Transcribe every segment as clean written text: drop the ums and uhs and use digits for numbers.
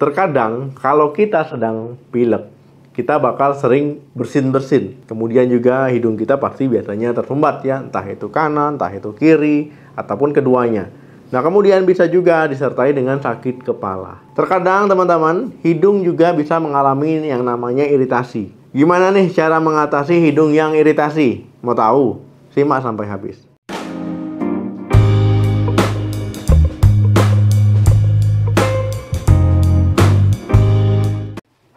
Terkadang kalau kita sedang pilek, kita bakal sering bersin-bersin. Kemudian juga hidung kita pasti biasanya tersumbat ya, entah itu kanan, entah itu kiri, ataupun keduanya. Nah, kemudian bisa juga disertai dengan sakit kepala. Terkadang teman-teman, hidung juga bisa mengalami yang namanya iritasi. Gimana nih cara mengatasi hidung yang iritasi? Mau tahu? Simak sampai habis.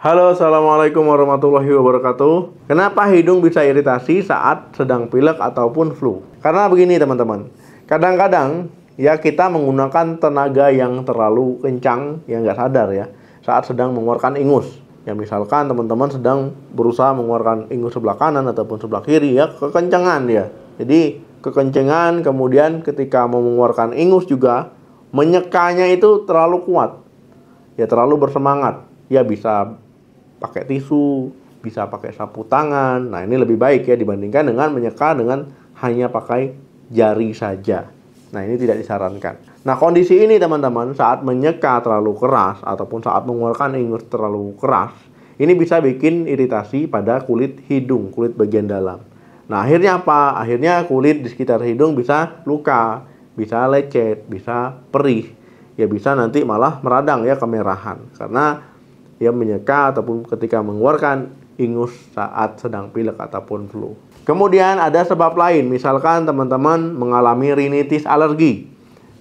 Halo, assalamualaikum warahmatullahi wabarakatuh. Kenapa hidung bisa iritasi saat sedang pilek ataupun flu? Karena begini teman-teman, kadang-kadang ya kita menggunakan tenaga yang terlalu kencang, yang nggak sadar ya, saat sedang mengeluarkan ingus. Ya misalkan teman-teman sedang berusaha mengeluarkan ingus sebelah kanan ataupun sebelah kiri ya, kekencangan ya. Jadi kekencangan, kemudian ketika mau mengeluarkan ingus juga menyekanya itu terlalu kuat. Ya terlalu bersemangat. Ya bisa pakai tisu, bisa pakai sapu tangan. Nah, ini lebih baik ya dibandingkan dengan menyeka dengan hanya pakai jari saja. Nah, ini tidak disarankan. Nah, kondisi ini teman-teman saat menyeka terlalu keras ataupun saat mengeluarkan ingus terlalu keras, ini bisa bikin iritasi pada kulit hidung, kulit bagian dalam. Nah, akhirnya apa? Akhirnya kulit di sekitar hidung bisa luka, bisa lecet, bisa perih. Ya bisa nanti malah meradang ya, kemerahan. Karena ya menyeka ataupun ketika mengeluarkan ingus saat sedang pilek ataupun flu. Kemudian ada sebab lain, misalkan teman-teman mengalami rinitis alergi.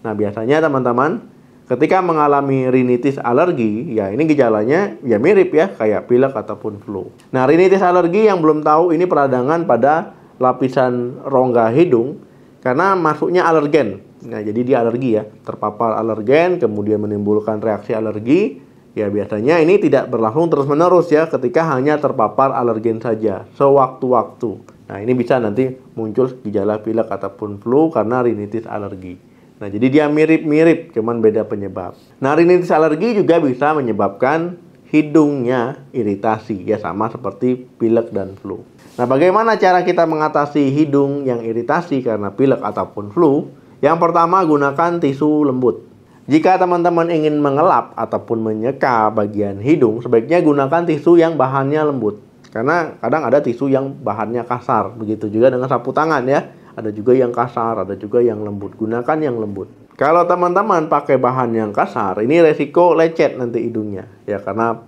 Nah, biasanya teman-teman ketika mengalami rinitis alergi, ya ini gejalanya ya mirip ya kayak pilek ataupun flu. Nah, rinitis alergi yang belum tahu ini peradangan pada lapisan rongga hidung karena masuknya alergen. Nah, jadi dia alergi ya, terpapar alergen kemudian menimbulkan reaksi alergi. Ya biasanya ini tidak berlangsung terus-menerus ya, ketika hanya terpapar alergen saja sewaktu-waktu. Nah, ini bisa nanti muncul gejala pilek ataupun flu karena rinitis alergi. Nah, jadi dia mirip-mirip, cuman beda penyebab. Nah, rinitis alergi juga bisa menyebabkan hidungnya iritasi ya, sama seperti pilek dan flu. Nah, bagaimana cara kita mengatasi hidung yang iritasi karena pilek ataupun flu? Yang pertama, gunakan tisu lembut. Jika teman-teman ingin mengelap ataupun menyeka bagian hidung, sebaiknya gunakan tisu yang bahannya lembut. Karena kadang ada tisu yang bahannya kasar. Begitu juga dengan sapu tangan ya. Ada juga yang kasar, ada juga yang lembut. Gunakan yang lembut. Kalau teman-teman pakai bahan yang kasar, ini resiko lecet nanti hidungnya. Ya karena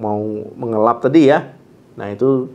mau mengelap tadi ya. Nah, itu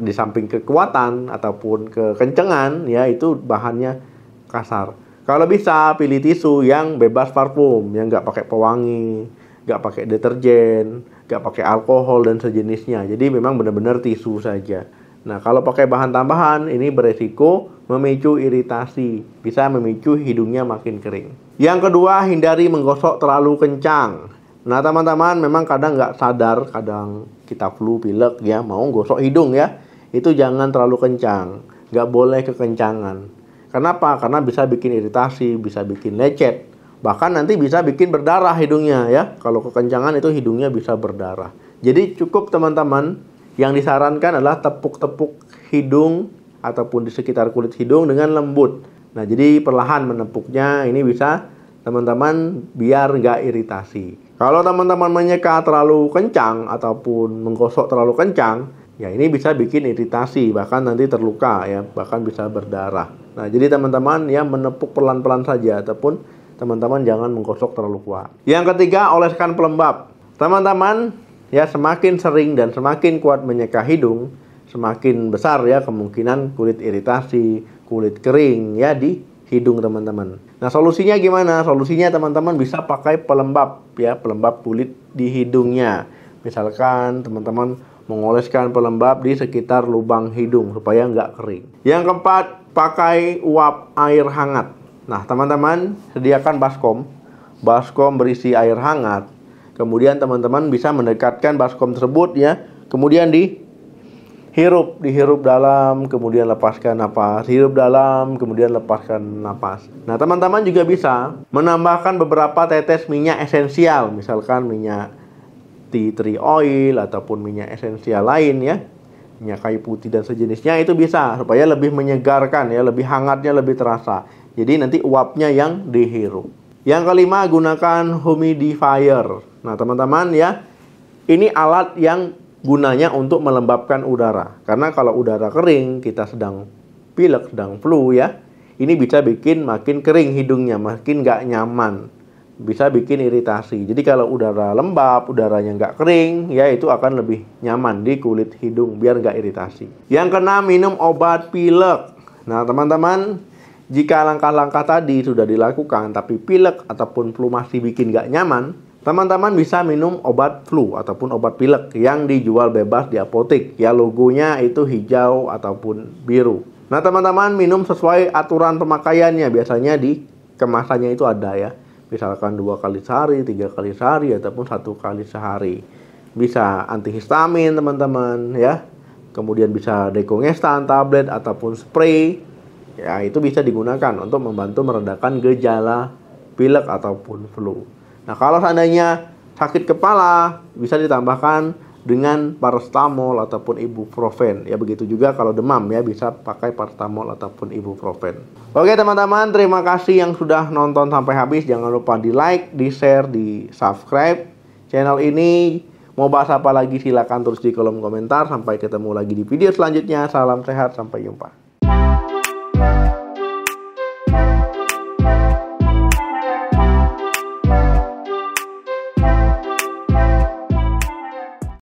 di samping kekuatan ataupun kekencengan ya, itu bahannya kasar. Kalau bisa pilih tisu yang bebas parfum, yang nggak pakai pewangi, nggak pakai deterjen, nggak pakai alkohol dan sejenisnya. Jadi memang benar-benar tisu saja. Nah, kalau pakai bahan tambahan ini beresiko memicu iritasi, bisa memicu hidungnya makin kering. Yang kedua, hindari menggosok terlalu kencang. Nah, teman-teman memang kadang nggak sadar, kadang kita flu, pilek ya, mau gosok hidung ya, itu jangan terlalu kencang, nggak boleh kekencangan. Kenapa? Karena bisa bikin iritasi, bisa bikin lecet. Bahkan nanti bisa bikin berdarah hidungnya ya. Kalau kekencangan itu hidungnya bisa berdarah. Jadi cukup teman-teman, yang disarankan adalah tepuk-tepuk hidung ataupun di sekitar kulit hidung dengan lembut. Nah, jadi perlahan menepuknya ini bisa teman-teman biar nggak iritasi. Kalau teman-teman menyeka terlalu kencang ataupun menggosok terlalu kencang, ya ini bisa bikin iritasi, bahkan nanti terluka ya, bahkan bisa berdarah. Nah, jadi teman-teman ya menepuk pelan-pelan saja, ataupun teman-teman jangan menggosok terlalu kuat. Yang ketiga, oleskan pelembab. Teman-teman ya semakin sering dan semakin kuat menyeka hidung, semakin besar ya kemungkinan kulit iritasi, kulit kering ya di hidung teman-teman. Nah, solusinya gimana? Solusinya teman-teman bisa pakai pelembab ya, pelembab kulit di hidungnya. Misalkan teman-teman mengoleskan pelembab di sekitar lubang hidung supaya nggak kering. Yang keempat, pakai uap air hangat. Nah, teman-teman sediakan baskom. Baskom berisi air hangat. Kemudian teman-teman bisa mendekatkan baskom tersebut ya. Kemudian dihirup dalam, kemudian lepaskan napas. Hirup dalam, kemudian lepaskan napas. Nah, teman-teman juga bisa menambahkan beberapa tetes minyak esensial, misalkan minyak tea tree oil ataupun minyak esensial lain ya, minyak kayu putih dan sejenisnya, itu bisa supaya lebih menyegarkan ya, lebih hangatnya lebih terasa. Jadi nanti uapnya yang dihirup. Yang kelima, gunakan humidifier. Nah, teman-teman ya, ini alat yang gunanya untuk melembabkan udara. Karena kalau udara kering, kita sedang pilek, sedang flu ya, ini bisa bikin makin kering hidungnya, makin nggak nyaman. Bisa bikin iritasi. Jadi kalau udara lembab, udaranya nggak kering, ya itu akan lebih nyaman di kulit hidung biar nggak iritasi. Yang keenam, minum obat pilek. Nah, teman-teman, jika langkah-langkah tadi sudah dilakukan tapi pilek ataupun flu masih bikin nggak nyaman, teman-teman bisa minum obat flu ataupun obat pilek yang dijual bebas di apotek. Ya, logonya itu hijau ataupun biru. Nah, teman-teman minum sesuai aturan pemakaiannya. Biasanya di kemasannya itu ada ya. Misalkan 2 kali sehari, 3 kali sehari, ataupun 1 kali sehari. Bisa antihistamin teman-teman ya. Kemudian bisa dekongestan, tablet, ataupun spray. Ya, itu bisa digunakan untuk membantu meredakan gejala pilek ataupun flu. Nah, kalau seandainya sakit kepala, bisa ditambahkan dengan paracetamol ataupun ibuprofen. Ya, begitu juga kalau demam ya, bisa pakai paracetamol ataupun ibuprofen. Oke teman-teman, terima kasih yang sudah nonton sampai habis. Jangan lupa di like, di share, di subscribe channel ini. Mau bahas apa lagi silahkan tulis di kolom komentar. Sampai ketemu lagi di video selanjutnya. Salam sehat, sampai jumpa.